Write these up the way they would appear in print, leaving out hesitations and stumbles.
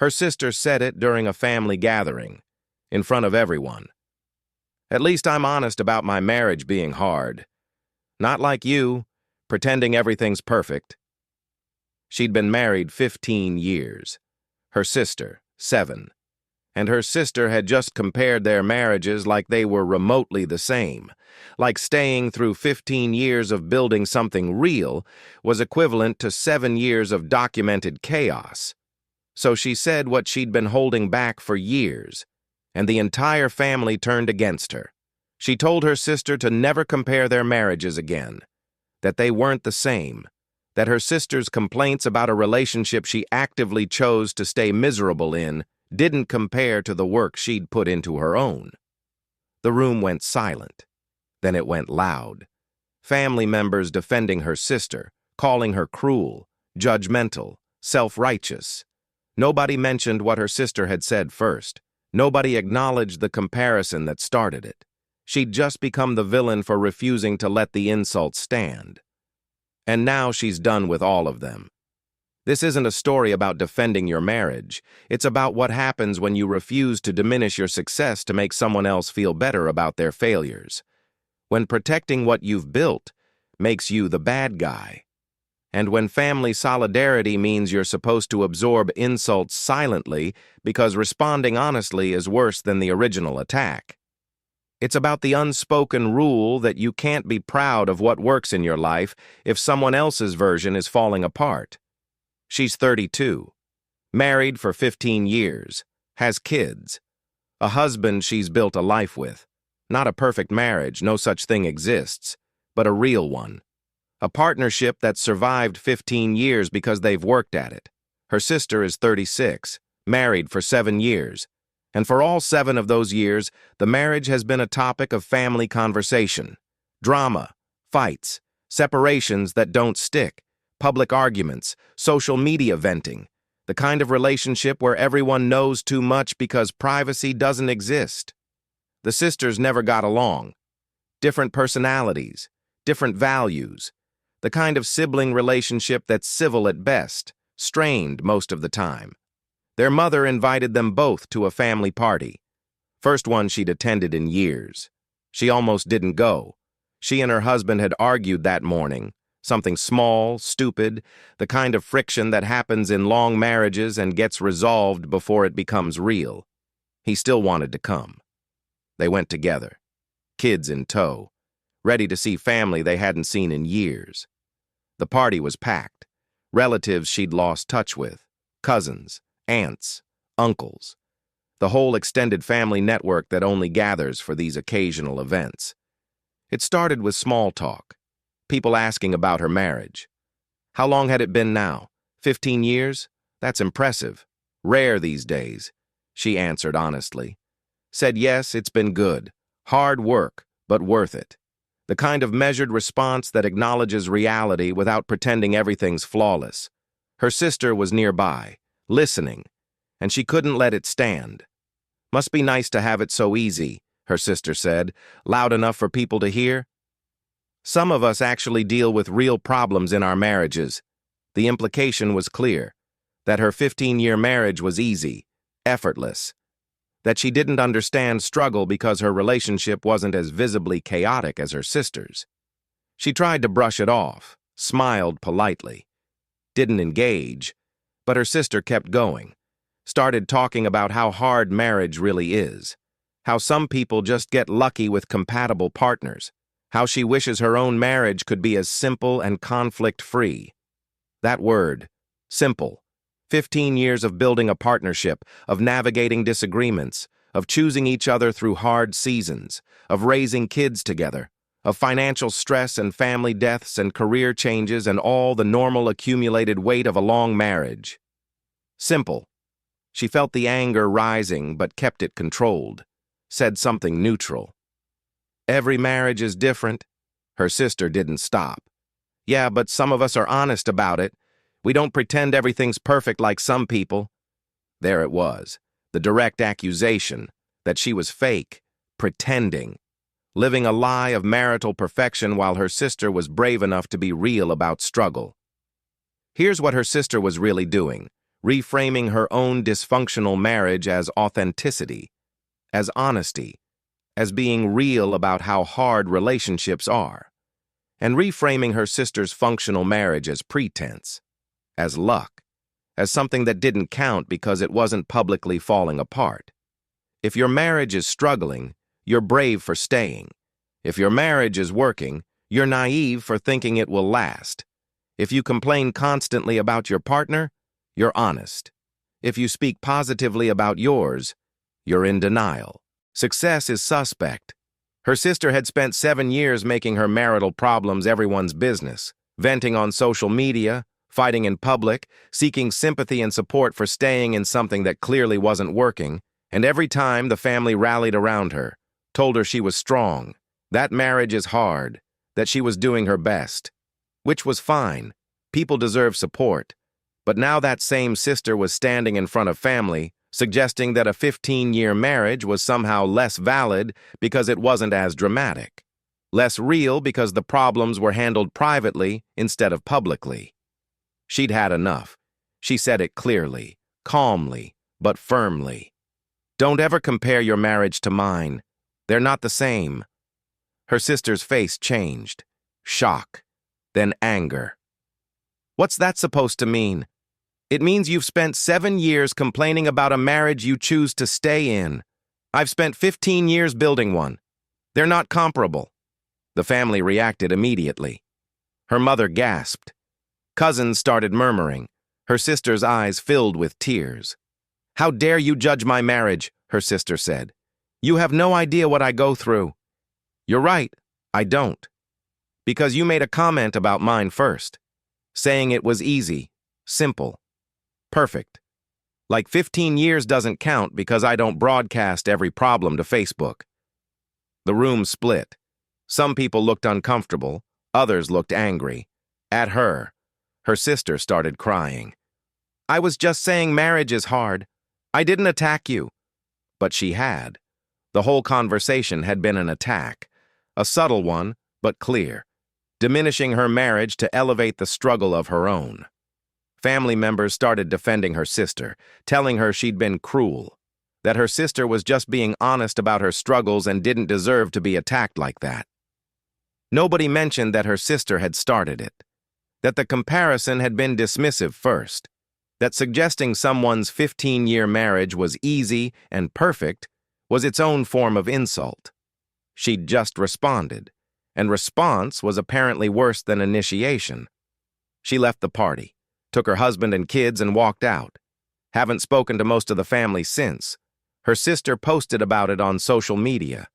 Her sister said it during a family gathering, in front of everyone. At least I'm honest about my marriage being hard. Not like you, pretending everything's perfect. She'd been married 15 years. Her sister, 7. And her sister had just compared their marriages like they were remotely the same, like staying through 15 years of building something real was equivalent to 7 years of documented chaos. So she said what she'd been holding back for years, and the entire family turned against her. She told her sister to never compare their marriages again, that they weren't the same, that her sister's complaints about a relationship she actively chose to stay miserable in didn't compare to the work she'd put into her own. The room went silent. Then it went loud. Family members defending her sister, calling her cruel, judgmental, self-righteous. Nobody mentioned what her sister had said first. Nobody acknowledged the comparison that started it. She'd just become the villain for refusing to let the insults stand. And now she's done with all of them. This isn't a story about defending your marriage. It's about what happens when you refuse to diminish your success to make someone else feel better about their failures. When protecting what you've built makes you the bad guy. And when family solidarity means you're supposed to absorb insults silently because responding honestly is worse than the original attack. It's about the unspoken rule that you can't be proud of what works in your life if someone else's version is falling apart. She's 32, married for 15 years, has kids, a husband she's built a life with. Not a perfect marriage, no such thing exists, but a real one. A partnership that survived 15 years because they've worked at it. Her sister is 36, married for 7 years. And for all 7 of those years, the marriage has been a topic of family conversation. Drama, fights, separations that don't stick, public arguments, social media venting, the kind of relationship where everyone knows too much because privacy doesn't exist. The sisters never got along. Different personalities, different values, the kind of sibling relationship that's civil at best, strained most of the time. Their mother invited them both to a family party. First one she'd attended in years. She almost didn't go. She and her husband had argued that morning. Something small, stupid, the kind of friction that happens in long marriages and gets resolved before it becomes real. He still wanted to come. They went together, kids in tow, ready to see family they hadn't seen in years. The party was packed. Relatives she'd lost touch with, cousins, aunts, uncles, the whole extended family network that only gathers for these occasional events. It started with small talk. People asking about her marriage. How long had it been now? 15 years? That's impressive. Rare these days. She answered honestly. Said yes, it's been good. Hard work, but worth it. The kind of measured response that acknowledges reality without pretending everything's flawless. Her sister was nearby, listening, and she couldn't let it stand. Must be nice to have it so easy, her sister said, loud enough for people to hear. Some of us actually deal with real problems in our marriages. The implication was clear, that her 15-year marriage was easy, effortless, that she didn't understand struggle because her relationship wasn't as visibly chaotic as her sister's. She tried to brush it off, smiled politely, didn't engage, but her sister kept going, started talking about how hard marriage really is, how some people just get lucky with compatible partners, how she wishes her own marriage could be as simple and conflict-free. That word, simple. 15 years of building a partnership, of navigating disagreements, of choosing each other through hard seasons, of raising kids together, of financial stress and family deaths and career changes and all the normal accumulated weight of a long marriage. Simple. She felt the anger rising but kept it controlled, said something neutral. Every marriage is different. Her sister didn't stop. Yeah, but some of us are honest about it. We don't pretend everything's perfect like some people. There it was, the direct accusation that she was fake, pretending, living a lie of marital perfection while her sister was brave enough to be real about struggle. Here's what her sister was really doing, reframing her own dysfunctional marriage as authenticity, as honesty, as being real about how hard relationships are, and reframing her sister's functional marriage as pretense, as luck, as something that didn't count because it wasn't publicly falling apart. If your marriage is struggling, you're brave for staying. If your marriage is working, you're naive for thinking it will last. If you complain constantly about your partner, you're honest. If you speak positively about yours, you're in denial. Success is suspect. Her sister had spent 7 years making her marital problems everyone's business, venting on social media, fighting in public, seeking sympathy and support for staying in something that clearly wasn't working, and every time the family rallied around her, told her she was strong, that marriage is hard, that she was doing her best. Which was fine. People deserve support. But now that same sister was standing in front of family, suggesting that a 15-year marriage was somehow less valid because it wasn't as dramatic, less real because the problems were handled privately instead of publicly. She'd had enough. She said it clearly, calmly, but firmly. Don't ever compare your marriage to mine. They're not the same. Her sister's face changed. Shock. Then anger. What's that supposed to mean? It means you've spent 7 years complaining about a marriage you choose to stay in. I've spent 15 years building one. They're not comparable. The family reacted immediately. Her mother gasped. Cousins started murmuring. Her sister's eyes filled with tears. How dare you judge my marriage, her sister said. You have no idea what I go through. You're right, I don't. Because you made a comment about mine first, saying it was easy, simple, perfect. Like 15 years doesn't count because I don't broadcast every problem to Facebook. The room split. Some people looked uncomfortable, others looked angry. At her. Her sister started crying. I was just saying marriage is hard. I didn't attack you. But she had. The whole conversation had been an attack. A subtle one, but clear. Diminishing her marriage to elevate the struggle of her own. Family members started defending her sister, telling her she'd been cruel, that her sister was just being honest about her struggles and didn't deserve to be attacked like that. Nobody mentioned that her sister had started it, that the comparison had been dismissive first, that suggesting someone's 15-year marriage was easy and perfect was its own form of insult. She'd just responded, and response was apparently worse than initiation. She left the party, took her husband and kids and walked out. Haven't spoken to most of the family since. Her sister posted about it on social media.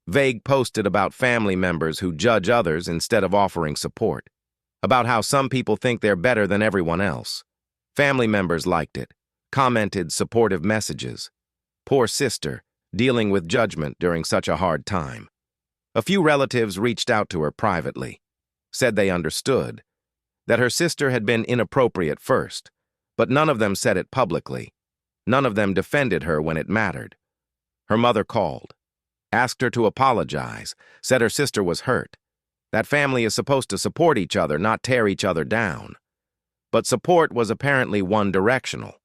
Vague posted about family members who judge others instead of offering support. About how some people think they're better than everyone else. Family members liked it, commented supportive messages. Poor sister, dealing with judgment during such a hard time. A few relatives reached out to her privately, said they understood, that her sister had been inappropriate first, but none of them said it publicly. None of them defended her when it mattered. Her mother called, asked her to apologize, said her sister was hurt. That family is supposed to support each other, not tear each other down. But support was apparently one-directional.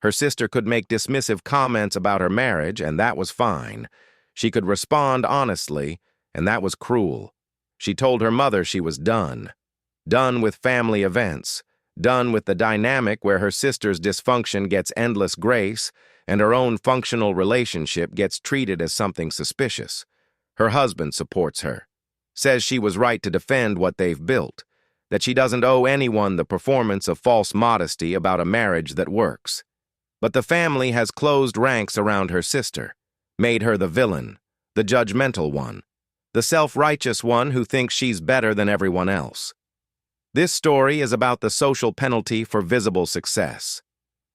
Her sister could make dismissive comments about her marriage, and that was fine. She could respond honestly, and that was cruel. She told her mother she was done. Done with family events. Done with the dynamic where her sister's dysfunction gets endless grace and her own functional relationship gets treated as something suspicious. Her husband supports her. Says she was right to defend what they've built. That she doesn't owe anyone the performance of false modesty about a marriage that works. But the family has closed ranks around her sister, made her the villain, the judgmental one, the self-righteous one who thinks she's better than everyone else. This story is about the social penalty for visible success.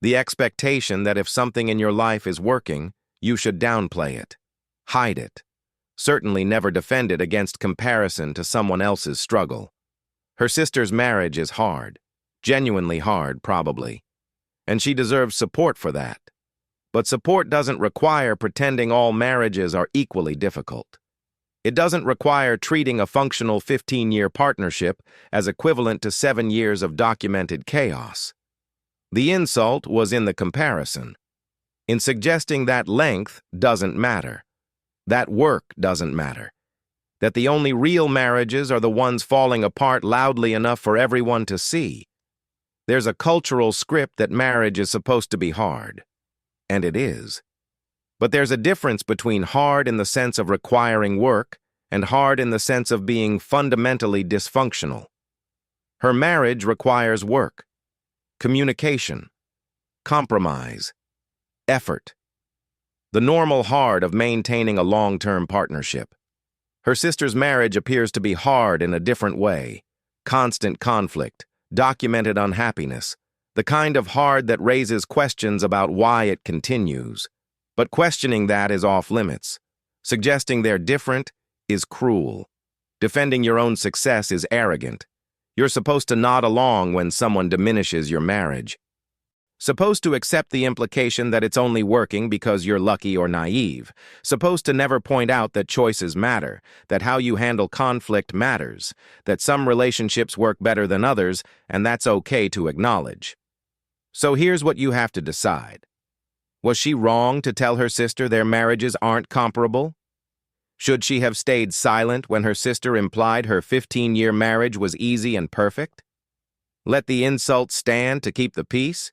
The expectation that if something in your life is working, you should downplay it, hide it, certainly never defend it against comparison to someone else's struggle. Her sister's marriage is hard, genuinely hard, probably, and she deserves support for that. But support doesn't require pretending all marriages are equally difficult. It doesn't require treating a functional 15-year partnership as equivalent to 7 years of documented chaos. The insult was in the comparison, in suggesting that length doesn't matter, that work doesn't matter, that the only real marriages are the ones falling apart loudly enough for everyone to see. There's a cultural script that marriage is supposed to be hard, and it is. But there's a difference between hard in the sense of requiring work and hard in the sense of being fundamentally dysfunctional. Her marriage requires work, communication, compromise, effort. The normal hard of maintaining a long-term partnership. Her sister's marriage appears to be hard in a different way. Constant conflict, documented unhappiness, the kind of hard that raises questions about why it continues. But questioning that is off limits. Suggesting they're different is cruel. Defending your own success is arrogant. You're supposed to nod along when someone diminishes your marriage. Supposed to accept the implication that it's only working because you're lucky or naive. Supposed to never point out that choices matter, that how you handle conflict matters, that some relationships work better than others, and that's okay to acknowledge. So here's what you have to decide. Was she wrong to tell her sister their marriages aren't comparable? Should she have stayed silent when her sister implied her 15-year marriage was easy and perfect? Let the insult stand to keep the peace?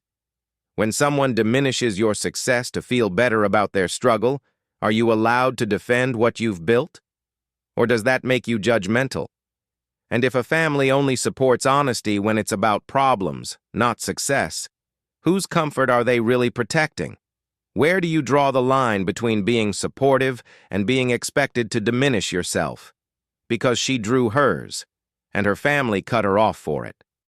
When someone diminishes your success to feel better about their struggle, are you allowed to defend what you've built? Or does that make you judgmental? And if a family only supports honesty when it's about problems, not success, whose comfort are they really protecting? Where do you draw the line between being supportive and being expected to diminish yourself? Because she drew hers, and her family cut her off for it.